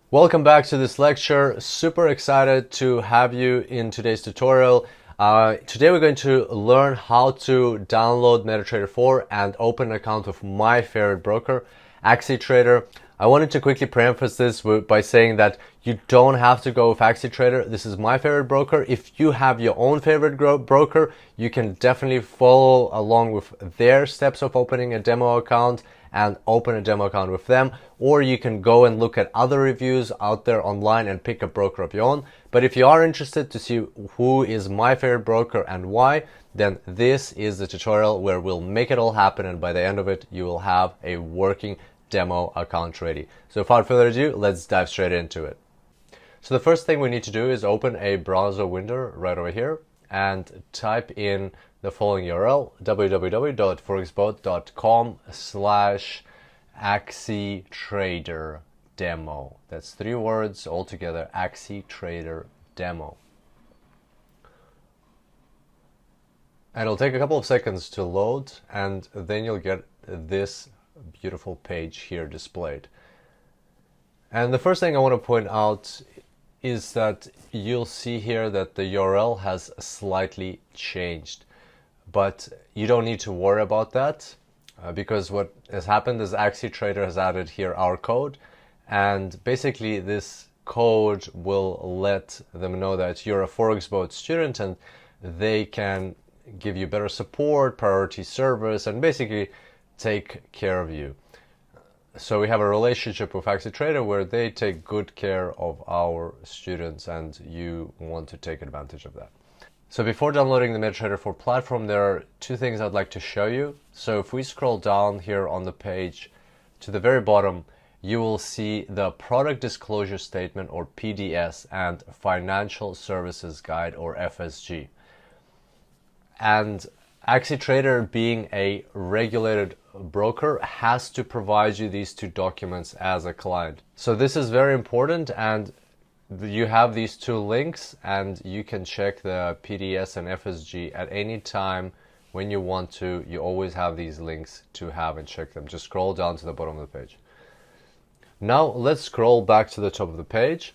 Welcome back to this lecture. Super excited to have you in today's tutorial. Today we're going to learn how to download MetaTrader 4 and open an account with my favorite broker, MetaTrader. I wanted to quickly preface this by saying that you don't have to go with MetaTrader. This is my favorite broker. If you have your own favorite broker, you can definitely follow along with their steps of opening a demo account and open a demo account with them, or you can go and look at other reviews out there online and pick a broker of your own. But if you are interested to see who is my favorite broker and why, then this is the tutorial where we'll make it all happen, and by the end of it you will have a working demo account ready. So without further ado, let's dive straight into it. So the first thing we need to do is open a browser window right over here and type in the following URL, www.forexbot.com/MetaTrader demo. That's 3 words all together, MetaTrader demo. And it'll take a couple of seconds to load, and then you'll get this beautiful page here displayed. And the first thing I want to point out is that you'll see here that the URL has slightly changed. But you don't need to worry about that because what has happened is MetaTrader has added here our code, and basically this code will let them know that you're a ForexBot student and they can give you better support, priority service, and basically take care of you. So we have a relationship with MetaTrader where they take good care of our students, and you want to take advantage of that. So before downloading the MetaTrader 4 platform, there are 2 things I'd like to show you. So if we scroll down here on the page to the very bottom, you will see the Product Disclosure Statement, or PDS, and Financial Services Guide, or FSG. And MetaTrader, being a regulated broker, has to provide you these 2 documents as a client. So this is very important, and you have these 2 links, and you can check the PDS and FSG at any time when you want to. You always have these links to have and check them. Just scroll down to the bottom of the page. Now let's scroll back to the top of the page,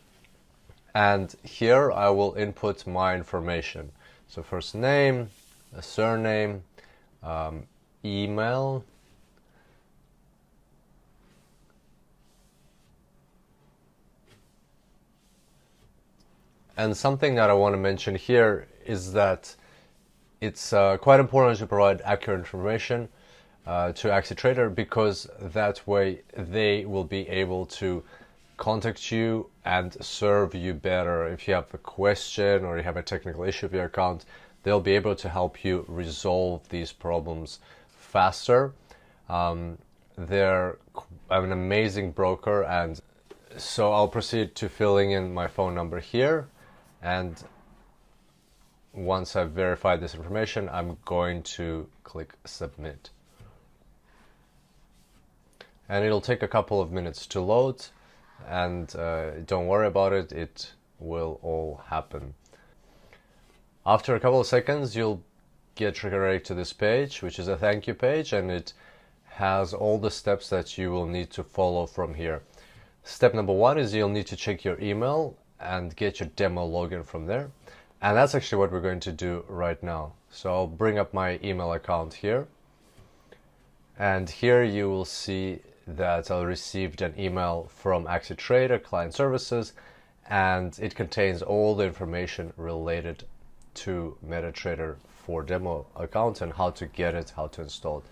and here I will input my information. So first name, a surname, email, and something that I want to mention here is that it's quite important to provide accurate information to MetaTrader, because that way they will be able to contact you and serve you better. If you have a question or you have a technical issue with your account, they'll be able to help you resolve these problems faster. They're an amazing broker, and so I'll proceed to filling in my phone number here. And once I've verified this information, I'm going to click submit. And it'll take a couple of minutes to load, and don't worry about it, it will all happen. After a couple of seconds, you'll get redirected to this page, which is a thank you page, and it has all the steps that you will need to follow from here. Step number 1 is you'll need to check your email and get your demo login from there. And that's actually what we're going to do right now. So I'll bring up my email account here. And here you will see that I received an email from MetaTrader Client Services, and it contains all the information related to MetaTrader 4 demo account and how to get it, how to install it.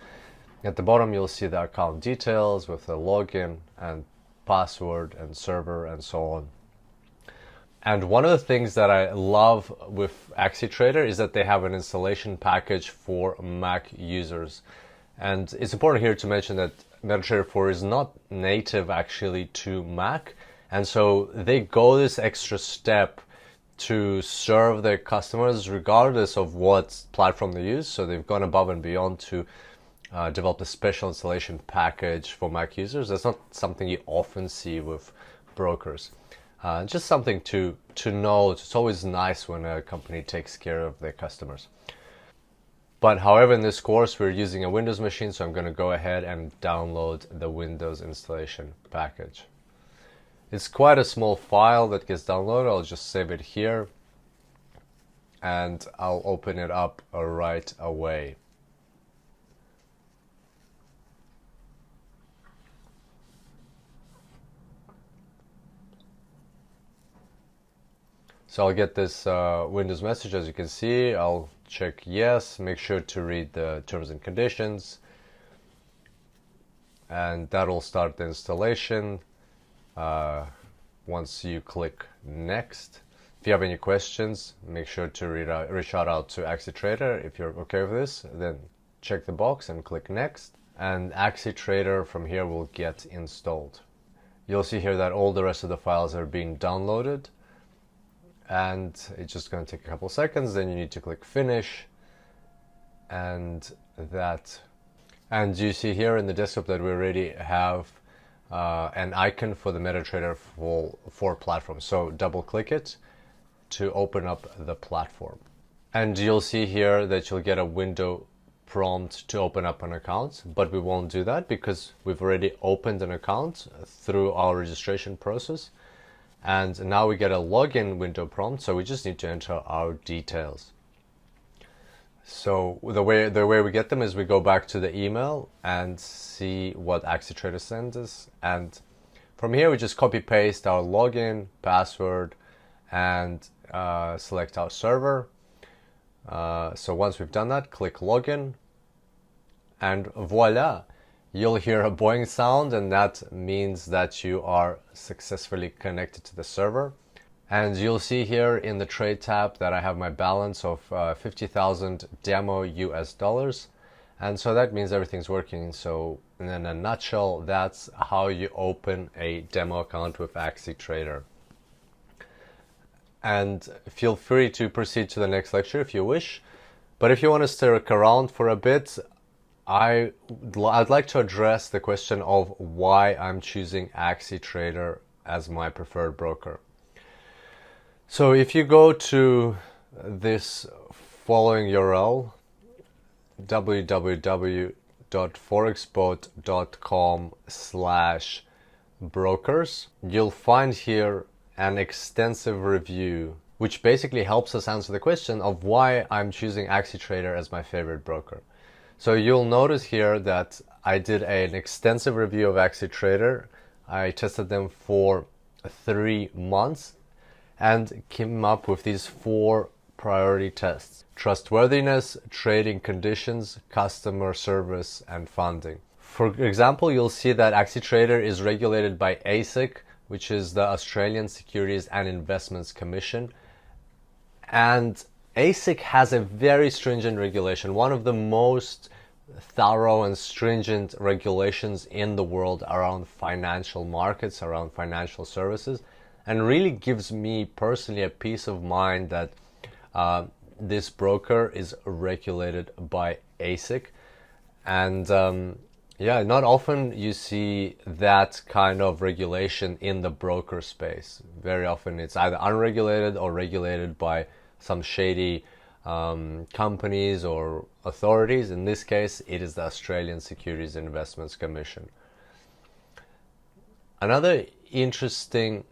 At the bottom you'll see the account details with the login and password and server and so on. And one of the things that I love with MetaTrader is that they have an installation package for Mac users. And it's important here to mention that MetaTrader 4 is not native actually to Mac. And so they go this extra step to serve their customers regardless of what platform they use. So they've gone above and beyond to develop a special installation package for Mac users. That's not something you often see with brokers. Just something to know. It's always nice when a company takes care of their customers. But however, in this course we're using a Windows machine, so I'm going to go ahead and download the Windows installation package. It's quite a small file that gets downloaded. I'll just save it here and I'll open it up right away. So I'll get this Windows message, as you can see. I'll check yes, make sure to read the terms and conditions, and that'll start the installation once you click next. If you have any questions, make sure to reach out to MetaTrader. If you're okay with this, then check the box and click next, and MetaTrader from here will get installed. You'll see here that all the rest of the files are being downloaded, and it's just going to take a couple seconds. Then you need to click finish, and you see here in the desktop that we already have an icon for the MetaTrader 4 platform. So double click it to open up the platform, and you'll see here that you'll get a window prompt to open up an account, but we won't do that because we've already opened an account through our registration process. And now we get a login window prompt, so we just need to enter our details. So the way we get them is we go back to the email and see what MetaTrader sends us, and from here we just copy paste our login, password, and select our server. So once we've done that, click login, and voila! You'll hear a boing sound, and that means that you are successfully connected to the server. And you'll see here in the trade tab that I have my balance of 50,000 demo US dollars. And so that means everything's working. So in a nutshell, that's how you open a demo account with MetaTrader. And feel free to proceed to the next lecture if you wish. But if you want to stick around for a bit, I'd like to address the question of why I'm choosing MetaTrader as my preferred broker. So if you go to this following URL, www.forexbot.com/brokers, you'll find here an extensive review, which basically helps us answer the question of why I'm choosing MetaTrader as my favorite broker. So you'll notice here that I did an extensive review of MetaTrader. I tested them for 3 months and came up with these 4 priority tests: trustworthiness, trading conditions, customer service, and funding. For example, you'll see that MetaTrader is regulated by ASIC, which is the Australian Securities and Investments Commission. And ASIC has a very stringent regulation, one of the most thorough and stringent regulations in the world around financial markets, around financial services, and really gives me personally a peace of mind that this broker is regulated by ASIC. And yeah, not often you see that kind of regulation in the broker space. Very often it's either unregulated or regulated by some shady companies or authorities. In this case, it is the Australian Securities and Investments Commission. Another interesting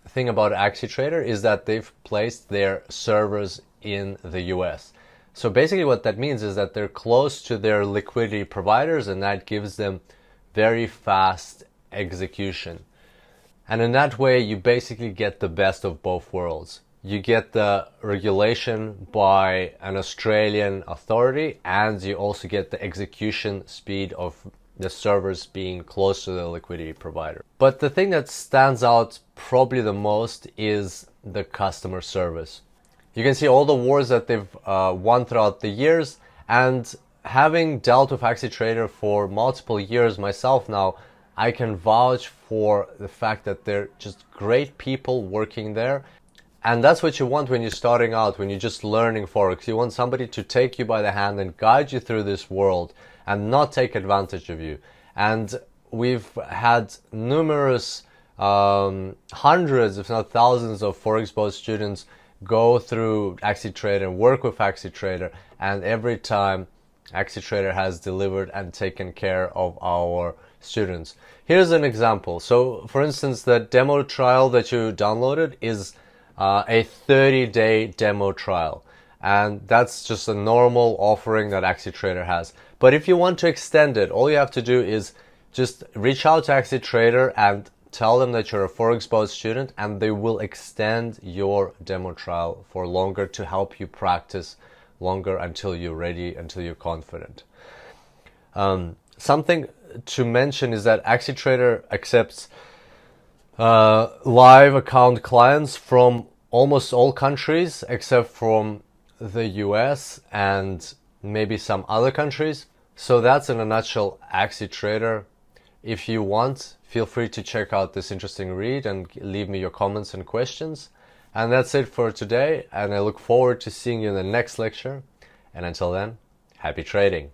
thing about MetaTrader is that they've placed their servers in the US. So basically what that means is that they're close to their liquidity providers, and that gives them very fast execution. And in that way, you basically get the best of both worlds. You get the regulation by an Australian authority, and you also get the execution speed of the servers being close to the liquidity provider. But the thing that stands out probably the most is the customer service. You can see all the wars that they've won throughout the years, and having dealt with MetaTrader for multiple years myself now, I can vouch for the fact that they're just great people working there. And that's what you want when you're starting out, when you're just learning Forex. You want somebody to take you by the hand and guide you through this world and not take advantage of you. And we've had numerous hundreds, if not thousands, of ForexBot students go through MetaTrader and work with MetaTrader, and every time MetaTrader has delivered and taken care of our students. Here's an example. So for instance, the demo trial that you downloaded is a 30-day demo trial. And that's just a normal offering that MetaTrader has. But if you want to extend it, all you have to do is just reach out to MetaTrader and tell them that you're a Forex student, and they will extend your demo trial for longer to help you practice longer until you're ready, until you're confident. Something to mention is that MetaTrader accepts live account clients from almost all countries except from the US and maybe some other countries. So that's in a nutshell MetaTrader. If you want, feel free to check out this interesting read and leave me your comments and questions. And that's it for today, and I look forward to seeing you in the next lecture. And until then, happy trading.